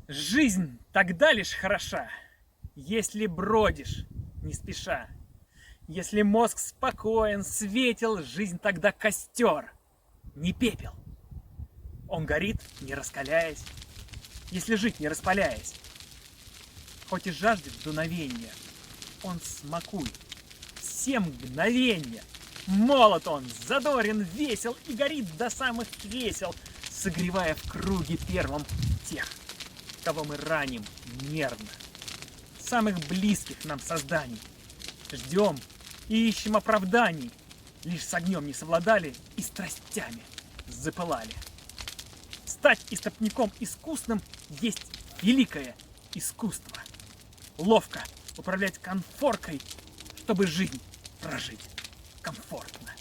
Жизнь тогда лишь хороша, если бродишь не спеша. Если мозг спокоен, светел, жизнь тогда костер, не пепел. Он горит, не раскаляясь, если жить не распаляясь. Хоть и жаждет дуновения, он смакует все мгновенья. Молод он, задорен, весел и горит до самых кресел, согревая в круге первом тех, кого мы раним нервно. Самых близких нам созданий. Ждем и ищем оправданий. Лишь с огнем не совладали и страстями запылали. Стать истопником искусным есть великое искусство. Ловко управлять конфоркой, чтобы жизнь прожить комфортно.